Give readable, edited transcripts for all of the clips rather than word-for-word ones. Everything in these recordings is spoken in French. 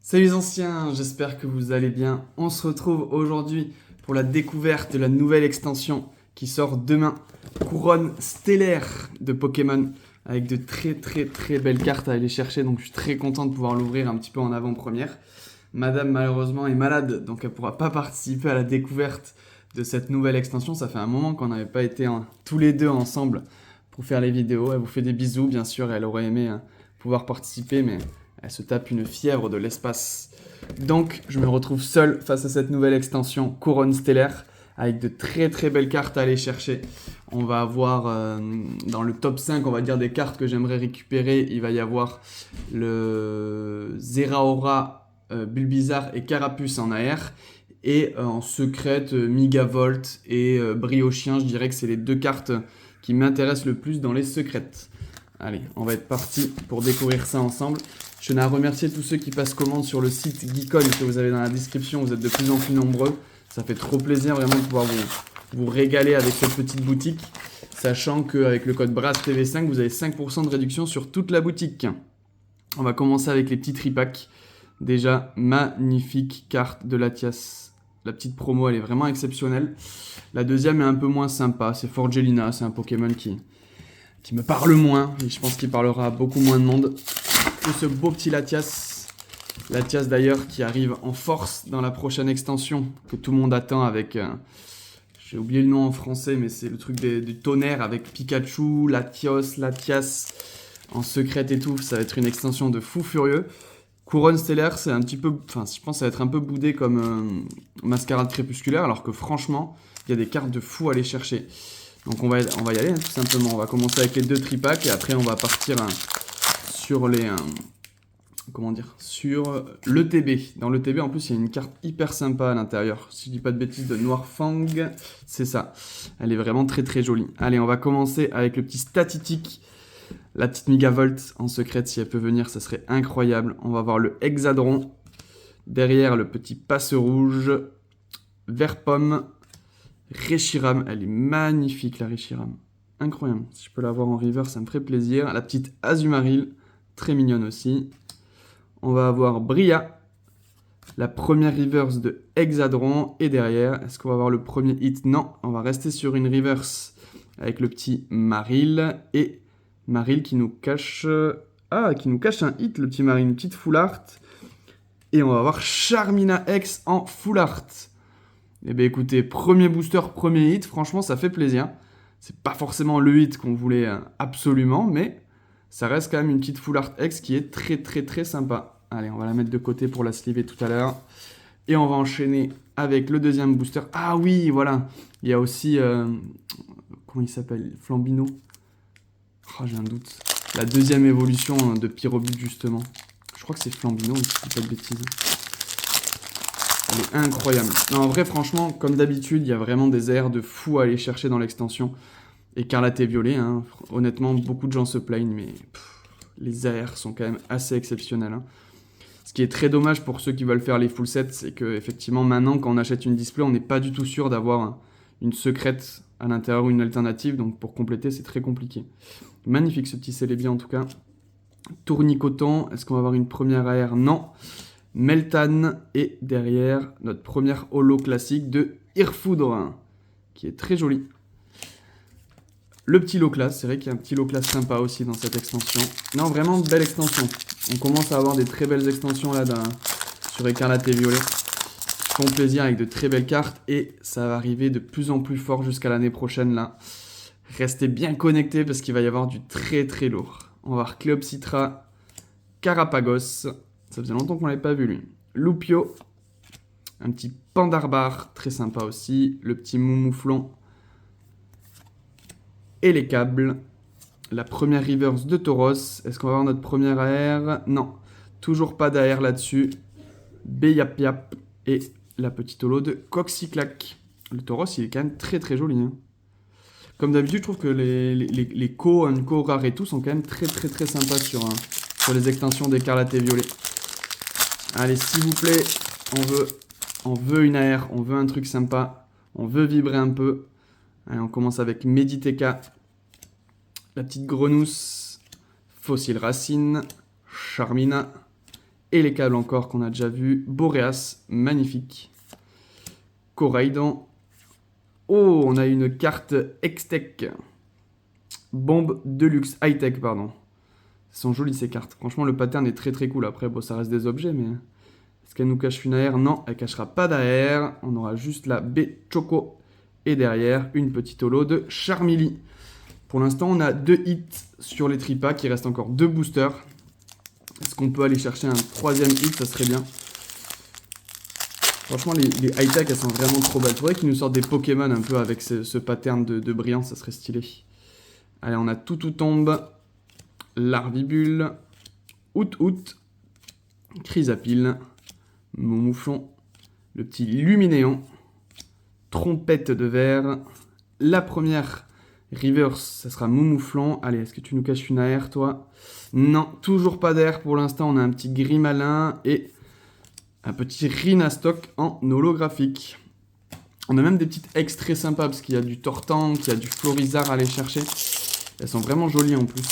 Salut les anciens, j'espère que vous allez bien. On se retrouve aujourd'hui pour la découverte de la nouvelle extension qui sort demain. Couronne stellaire de Pokémon avec de très belles cartes à aller chercher. Donc je suis très content de pouvoir l'ouvrir un petit peu en avant-première. Madame malheureusement est malade, donc elle ne pourra pas participer à la découverte de cette nouvelle extension. Ça fait un moment qu'on n'avait pas été tous les deux ensemble pour faire les vidéos. Elle vous fait des bisous, bien sûr, elle aurait aimé pouvoir participer, mais elle se tape une fièvre de l'espace. Donc, je me retrouve seul face à cette nouvelle extension Couronne Stellaire, avec de très belles cartes à aller chercher. On va avoir, dans le top 5, on va dire, des cartes que j'aimerais récupérer. Il va y avoir le Zeraora, Bulbizarre et Carapuce en AR. Et en secrète, Migavolt et Briochien, je dirais que c'est les deux cartes qui m'intéressent le plus dans les secrètes. Allez, on va être parti pour découvrir ça ensemble. Je tenais à remercier tous ceux qui passent commande sur le site Geekon que vous avez dans la description. Vous êtes de plus en plus nombreux. Ça fait trop plaisir vraiment de pouvoir vous régaler avec cette petite boutique. Sachant qu'avec le code BRASTV5, vous avez 5% de réduction sur toute la boutique. On va commencer avec les petits tripacks. Déjà, magnifique carte de Latias. La petite promo, elle est vraiment exceptionnelle. La deuxième est un peu moins sympa. C'est Forgelina. C'est un Pokémon qui me parle moins. Et je pense qu'il parlera à beaucoup moins de monde. Et ce beau petit Latias. Latias d'ailleurs qui arrive en force dans la prochaine extension que tout le monde attend avec... j'ai oublié le nom en français, mais c'est le truc du tonnerre avec Pikachu, Latios, Latias en secrète et tout. Ça va être une extension de fou furieux. Couronne stellaire, c'est un petit peu... Enfin, je pense que ça va être un peu boudé comme Mascarade crépusculaire, alors que franchement, il y a des cartes de fou à aller chercher. Donc on va y aller, tout simplement. On va commencer avec les deux tripacks et après on va partir sur les... comment dire, sur le TB. Dans le TB, en plus, il y a une carte hyper sympa à l'intérieur. Si je dis pas de bêtises, de Noirfang, c'est ça. Elle est vraiment très jolie. Allez, on va commencer avec le petit Statitique. La petite Migavolt en secrète, si elle peut venir, ça serait incroyable. On va voir le Hexadron. Derrière, le petit Passe Rouge. Vert Pomme. Reshiram. Elle est magnifique, la Reshiram. Incroyable. Si je peux la voir en river, ça me ferait plaisir. La petite Azumarill. Très mignonne aussi. On va avoir Bria, la première reverse de Hexadron. Et derrière, est-ce qu'on va avoir le premier hit? Non, on va rester sur une reverse avec le petit Marill. Et Marill qui nous cache... qui nous cache un hit, le petit Marill. Une petite full art. Et on va avoir Charmina X en full art. Eh bien écoutez, premier booster, premier hit. Franchement, ça fait plaisir. C'est pas forcément le hit qu'on voulait absolument, mais ça reste quand même une petite full art X qui est très sympa. Allez, on va la mettre de côté pour la sliver tout à l'heure. Et on va enchaîner avec le deuxième booster. Ah oui, voilà. Il y a aussi... comment il s'appelle? Flambino. Oh, j'ai un doute. La deuxième évolution de Pyrobut, justement. Je crois que c'est Flambino, si je dis pas de bêtises. Elle est incroyable. Non, en vrai, franchement, comme d'habitude, il y a vraiment des airs de fou à aller chercher dans l'extension. Écarlate et violet, hein. Honnêtement, beaucoup de gens se plaignent, mais les AR sont quand même assez exceptionnels. Hein. Ce qui est très dommage pour ceux qui veulent faire les full sets, c'est que effectivement maintenant, quand on achète une display, on n'est pas du tout sûr d'avoir une secrète à l'intérieur ou une alternative, donc pour compléter, c'est très compliqué. Magnifique ce petit Celebi en tout cas. Tournicoton, est-ce qu'on va avoir une première AR? Non. Meltan, et derrière, notre première holo classique de Irfoudre, qui est très jolie. Le petit lot class, c'est vrai qu'il y a un petit lot class sympa aussi dans cette extension. Non, vraiment belle extension. On commence à avoir des très belles extensions là sur Écarlate et Violet. Qui font plaisir avec de très belles cartes et ça va arriver de plus en plus fort jusqu'à l'année prochaine là. Restez bien connectés parce qu'il va y avoir du très lourd. On va voir Cléopsitra, Carapagos. Ça faisait longtemps qu'on l'avait pas vu lui. Loupio. Un petit Pandarbar, très sympa aussi. Le petit Moumouflon. Et les câbles. La première reverse de Tauros. Est-ce qu'on va avoir notre première AR? Non. Toujours pas d'AR là-dessus. Beyapiap. Et la petite holo de Coxyclac. Le Tauros, il est quand même très joli. Hein. Comme d'habitude, je trouve que les co rares et tout sont quand même très sympas sur les extensions d'Écarlate et Violet. Allez, s'il vous plaît, on veut une AR, on veut un truc sympa. On veut vibrer un peu. Allez, on commence avec Mediteka. La petite Grenousse, Fossile Racine, Charmina Et les câbles encore qu'on a déjà vu. Boreas, magnifique. Coraidon. Oh, on a une carte X-Tech. Bombe Deluxe, high-tech, pardon. Elles sont jolies ces cartes. Franchement, le pattern est très très cool. Après, bon, ça reste des objets, mais... Est-ce qu'elle nous cache une AR? Non, elle cachera pas d'AR. On aura juste la B Choco. Et derrière, une petite holo de Charmilly. Pour l'instant, on a 2 hits sur les tripacks. Il reste encore 2 boosters. Est-ce qu'on peut aller chercher un 3e hit? Ça serait bien. Franchement, les high-tech, elles sont vraiment trop belles. Il faudrait qu'ils nous sortent des Pokémon un peu avec ce pattern de brillance. Ça serait stylé. Allez, on a tout tombe. Larvibule. Out. Chrysapile. Momouflon. Le petit Luminéon. Trompette de verre. La première reverse, ça sera Momouflon. Allez, est-ce que tu nous caches une AR, toi? Non, toujours pas d'air pour l'instant. On a un petit Grimalin et un petit Rhinastock en holographique. On a même des petites extraits sympas parce qu'il y a du Tortank, qu'il y a du Florizard à aller chercher. Elles sont vraiment jolies en plus.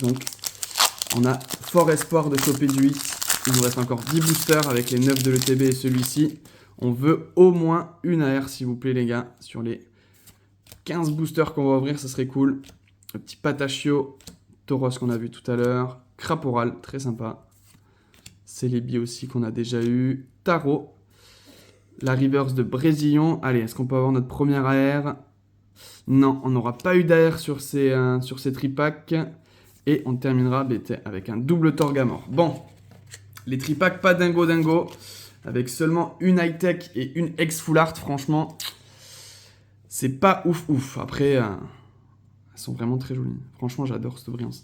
Donc, on a fort espoir de choper du 8. Il nous reste encore 10 boosters avec les 9 de l'ETB et celui-ci. On veut au moins une AR, s'il vous plaît, les gars. Sur les 15 boosters qu'on va ouvrir, ça serait cool. Le petit Patachio, Tauros qu'on a vu tout à l'heure. Craporal, très sympa. Celebi aussi qu'on a déjà eu. Taro. La reverse de Brésillon. Allez, est-ce qu'on peut avoir notre première AR? Non, on n'aura pas eu d'AR sur ces tripacks. Et on terminera avec un double Torgamore. Bon, les tripacks, pas dingo. Avec seulement une high-tech et une ex-full art, franchement, c'est pas ouf. Après, elles sont vraiment très jolies. Franchement, j'adore cette brillance.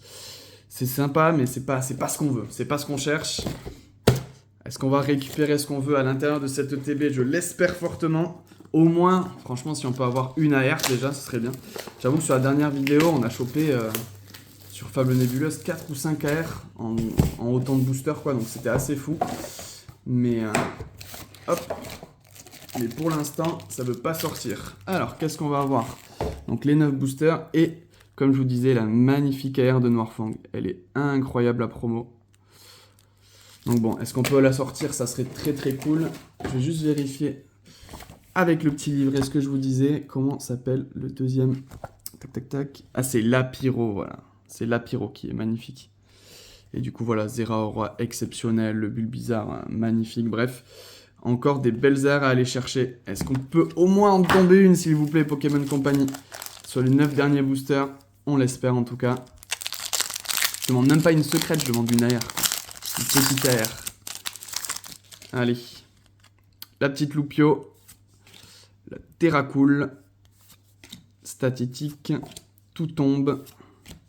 C'est sympa, mais c'est pas ce qu'on veut. C'est pas ce qu'on cherche. Est-ce qu'on va récupérer ce qu'on veut à l'intérieur de cette ETB? Je l'espère fortement. Au moins, franchement, si on peut avoir une AR, déjà, ce serait bien. J'avoue que sur la dernière vidéo, on a chopé sur Fable Nébuleuse 4 ou 5 AR en autant de boosters, quoi. Donc c'était assez fou. Mais hop. Mais pour l'instant, ça ne veut pas sortir. Alors, qu'est-ce qu'on va avoir? Donc les 9 boosters et, comme je vous disais, la magnifique AR de Noirfang. Elle est incroyable, la promo. Donc bon, est-ce qu'on peut la sortir? Ça serait très très cool. Je vais juste vérifier avec le petit livret ce que je vous disais. Comment s'appelle le deuxième? Tac. Ah, c'est Lapiro, voilà. C'est Lapiro qui est magnifique. Et du coup, voilà, Zeraora exceptionnel, le Bulbizarre magnifique, bref. Encore des belles airs à aller chercher. Est-ce qu'on peut au moins en tomber une, s'il vous plaît, Pokémon Company? Sur les 9 derniers boosters, on l'espère en tout cas. Je demande même pas une secrète, je demande une AR. Une petite AR. Allez. La petite Loupio. La Terracool. Statistique. Tout tombe.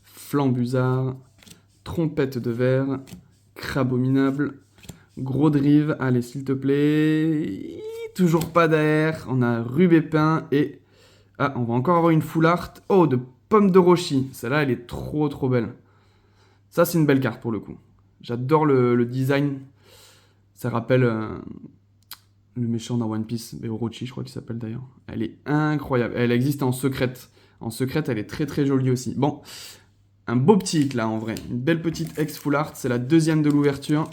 Flambuzard. Trompette de verre, Crabominable, Gros Drive, allez s'il te plaît, toujours pas d'AR, on a Rubépin et... Ah, on va encore avoir une full art, oh, de Pomme de Rochi, celle-là elle est trop belle. Ça c'est une belle carte pour le coup, j'adore le design, ça rappelle le méchant dans One Piece, Orochi je crois qu'il s'appelle d'ailleurs, elle est incroyable, elle existe en secrète elle est très jolie aussi, bon... Un beau petit hit là en vrai, une belle petite ex full art, c'est la deuxième de l'ouverture.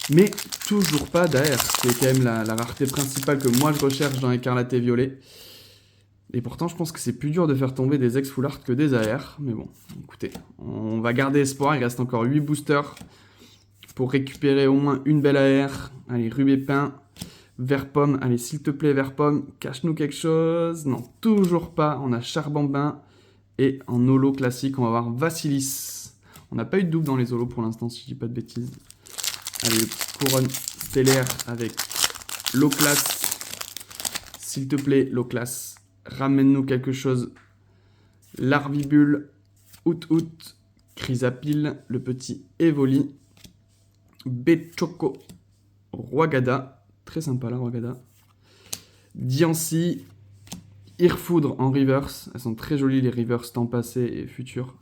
Mais toujours pas d'AR, qui est quand même la rareté principale que moi je recherche dans Écarlate et Violet. Et pourtant je pense que c'est plus dur de faire tomber des ex full art que des AR. Mais bon, écoutez, on va garder espoir, il reste encore 8 boosters pour récupérer au moins une belle AR. Allez, Rubépin, Vert-Pomme, allez s'il te plaît Vert-Pomme, cache-nous quelque chose. Non, toujours pas, on a Charbambin. Et en holo classique, on va avoir Vassilis. On n'a pas eu de double dans les holos pour l'instant, si je dis pas de bêtises. Allez, couronne stellaire avec Loclas. S'il te plaît, Loclas, ramène-nous quelque chose. Larvibule, Out, Chrysapile, le petit Evoli. Bechoco, Roigada. Très sympa la Roigada. Diancie. Irfoudre en reverse, elles sont très jolies les reverse temps passé et futur.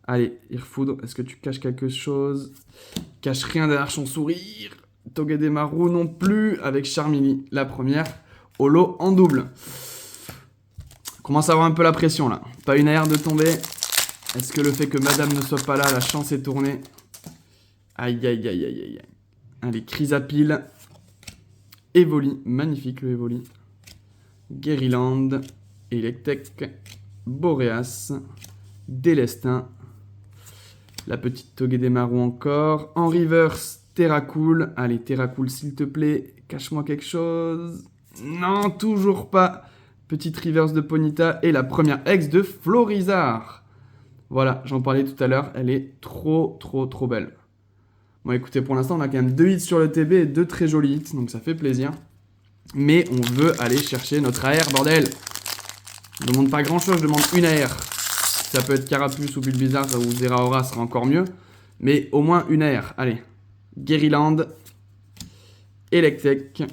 Allez, Irfoudre, est-ce que tu caches quelque chose? Cache rien derrière son sourire. Togedemaru non plus, avec Charmilly, la première. Holo en double. Commence à avoir un peu la pression là. Pas une AR de tomber. Est-ce que le fait que madame ne soit pas là, la chance est tournée? Aïe, aïe, aïe, aïe, aïe. Allez, Chrysapile. Evoli, magnifique le Evoli. Guerryland. Electek. Boreas. Délestin. La petite Togedemaru encore. En reverse, Terracool. Allez, Terracool, s'il te plaît. Cache-moi quelque chose. Non, toujours pas. Petite reverse de Ponyta. Et la première ex de Florizard. Voilà, j'en parlais tout à l'heure. Elle est trop, trop, trop belle. Bon, écoutez, pour l'instant, on a quand même 2 hits sur le TB et 2 très jolis hits. Donc, ça fait plaisir. Mais on veut aller chercher notre AR, bordel. Je demande pas grand-chose, je demande une AR. Ça peut être Carapuce ou Bulbizarre ou Zeraora, sera encore mieux. Mais au moins une AR. Allez. Guerryland. Electek.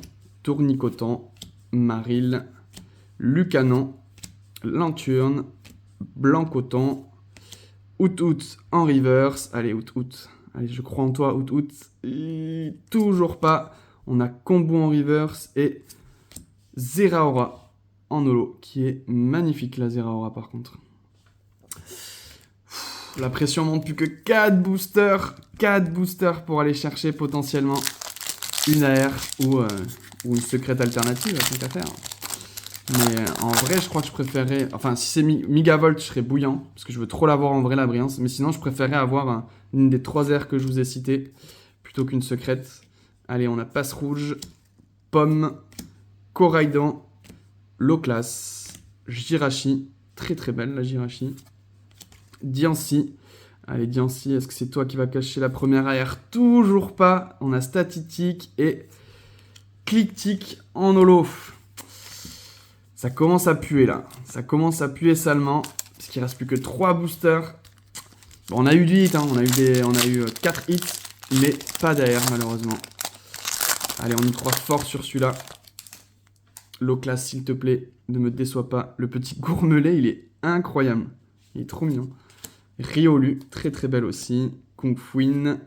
Tournicoton. Marill. Lucanon. Lanturne. Blancoton. Out en reverse. Allez, Out. Allez, je crois en toi, Out. Toujours pas. On a Combo en reverse et Zeraora en holo, qui est magnifique, la Zeraora, par contre. La pression monte, plus que 4 boosters. 4 boosters pour aller chercher potentiellement une AR ou une secrète alternative, tant qu'à faire. Mais en vrai, je crois que je préférerais... Enfin, si c'est Megavolt, je serais bouillant, parce que je veux trop l'avoir en vrai, la brillance. Mais sinon, je préférerais avoir une des 3 airs que je vous ai citées, plutôt qu'une secrète. Allez, on a Passe Rouge, Pomme, Koraidon, Low-Class, Jirachi. Très très belle, la Jirachi. Diancie. Allez, Diancie, est-ce que c'est toi qui va cacher la première AR? Toujours pas. On a Statitique et Clicktic en holo. Ça commence à puer là. Ça commence à puer salement. Parce qu'il reste plus que 3 boosters. Bon, on a eu du hit, hein. On a eu 4 hits. Mais pas d'AR malheureusement. Allez, on y croit fort sur celui-là. Low-Class, s'il te plaît. Ne me déçois pas. Le petit Gourmelet, il est incroyable. Il est trop mignon. Riolu, très très belle aussi. Kungfuin.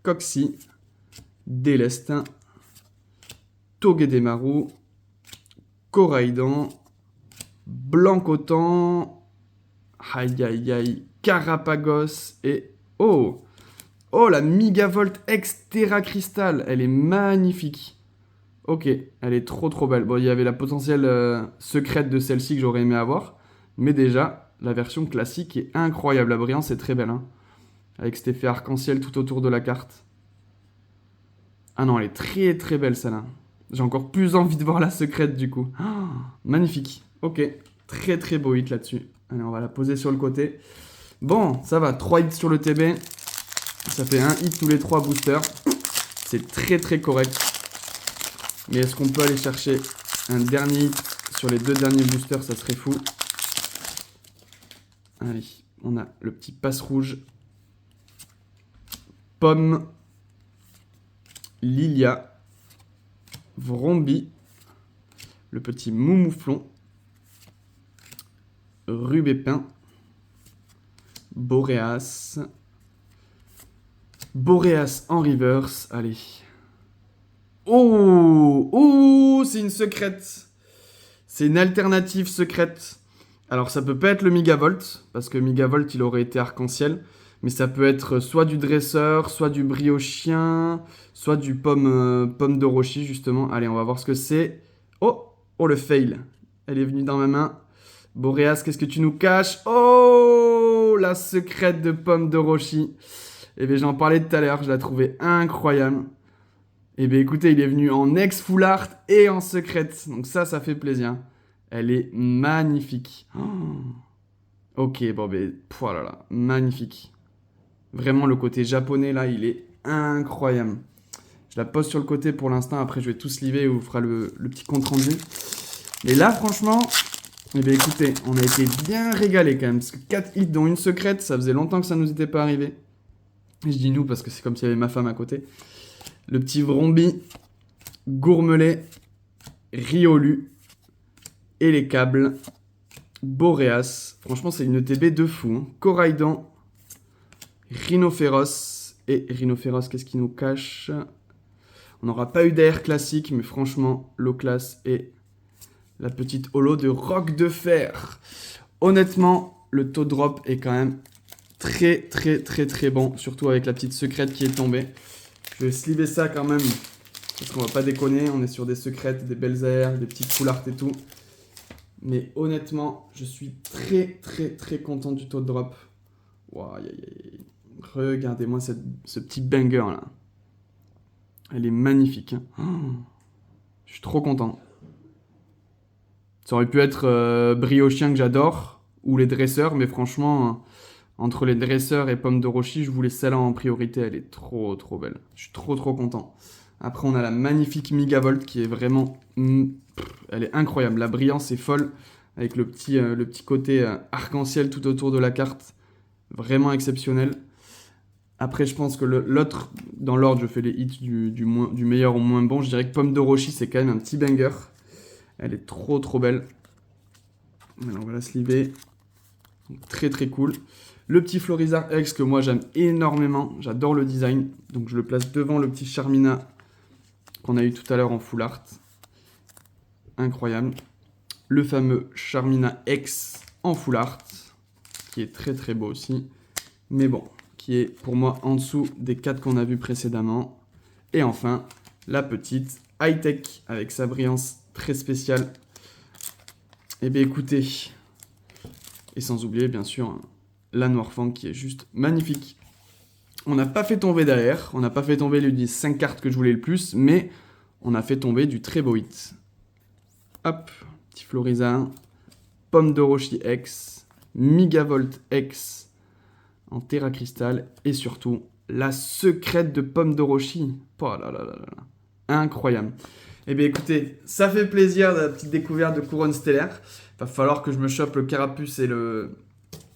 Coxy. Délestin. Togedemaru. Koraidon, Blancoton, aïe aïe aïe, Carapagos et... Oh, la Megavolt X Terra Crystal, elle est magnifique. Ok, elle est trop trop belle. Bon, il y avait la potentielle secrète de celle-ci que j'aurais aimé avoir. Mais déjà, la version classique est incroyable. La brillance est très belle, hein. Avec cet effet arc-en-ciel tout autour de la carte. Ah non, elle est très très belle celle-là. J'ai encore plus envie de voir la secrète du coup. Oh, magnifique. Ok. Très très beau hit là-dessus. Allez, on va la poser sur le côté. Bon, ça va. 3 hits sur le TB. Ça fait un hit tous les 3 boosters. C'est très très correct. Mais est-ce qu'on peut aller chercher un dernier hit sur les 2 derniers boosters? Ça serait fou. Allez, on a le petit Passe Rouge. Pomme. Lilia. Vrombi, le petit Moumouflon, Rubépin, Boreas en reverse, allez. Oh, c'est une secrète. C'est une alternative secrète. Alors ça peut pas être le Megavolt, parce que Megavolt il aurait été arc-en-ciel. Mais ça peut être soit du dresseur, soit du briochien, soit du pomme de Roshi, justement. Allez, on va voir ce que c'est. Oh, le fail. Elle est venue dans ma main. Boreas, qu'est-ce que tu nous caches? Oh, la secrète de pomme de Roshi. Eh bien, j'en parlais tout à l'heure, je la trouvais incroyable. Eh bien, écoutez, il est venu en ex full art et en secrète. Donc ça fait plaisir. Elle est magnifique. Oh. Ok, bon, ben, oh là là, magnifique. Vraiment, le côté japonais, là, il est incroyable. Je la pose sur le côté pour l'instant. Après, je vais tout sliver et on vous fera le petit compte rendu. Mais là, franchement, eh bien, écoutez, on a été bien régalé quand même. Parce que 4 hits dont une secrète, ça faisait longtemps que ça nous était pas arrivé. Et je dis nous parce que c'est comme s'il y avait ma femme à côté. Le petit Vrombi, Gourmelet, Riolu, et les câbles, Boreas. Franchement, c'est une TB de fou. Hein. Koraidon. Rhinophéros. Et Rhinophéros, qu'est-ce qu'il nous cache? On n'aura pas eu d'AR classique, mais franchement, low-class et la petite holo de Roc de Fer. Honnêtement, le taux drop est quand même très bon, surtout avec la petite secrète qui est tombée. Je vais sliver ça quand même, parce qu'on va pas déconner, on est sur des secrètes, des belles airs, des petites full art et tout. Mais honnêtement, je suis très content du taux de drop. Wow, regardez-moi ce petit banger là. Elle est magnifique. Hein. Oh, je suis trop content. Ça aurait pu être briochien que j'adore, ou les dresseurs, mais franchement, entre les dresseurs et pommes de Roshi, je voulais celle-là en priorité. Elle est trop belle. Je suis trop content. Après, on a la magnifique Megavolt qui est vraiment... elle est incroyable. La brillance est folle, avec le petit côté arc-en-ciel tout autour de la carte. Vraiment exceptionnel. Après, je pense que l'autre, dans l'ordre, je fais les hits du meilleur au moins bon. Je dirais que Pomme de Roshi, c'est quand même un petit banger. Elle est trop belle. Alors, on va la sliver. Très cool. Le petit Florizard X que moi j'aime énormément. J'adore le design. Donc, je le place devant le petit Charmina qu'on a eu tout à l'heure en full art. Incroyable. Le fameux Charmina X en full art, qui est très beau aussi. Mais bon, qui est pour moi en dessous des 4 qu'on a vus précédemment. Et enfin, la petite high-tech avec sa brillance très spéciale. Et bien écoutez, et sans oublier bien sûr la Noirfang qui est juste magnifique. On n'a pas fait tomber derrière, on n'a pas fait tomber les 5 cartes que je voulais le plus, mais on a fait tomber du très beau hit. Hop, petit Florizard, Pomme de Roshi X, Megavolt X en Terra Cristal et surtout la secrète de Pomme de Roshi. Oh là là. Incroyable. Eh bien écoutez, ça fait plaisir la petite découverte de couronne stellaire. Va falloir que je me chope le carapuce et le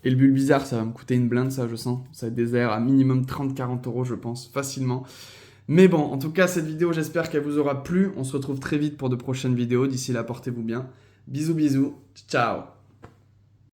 Bulbizarre, ça va me coûter une blinde ça je sens. Ça va être des airs à minimum 30-40 € je pense, facilement. Mais bon, en tout cas cette vidéo j'espère qu'elle vous aura plu. On se retrouve très vite pour de prochaines vidéos. D'ici là, portez-vous bien. Bisous, ciao.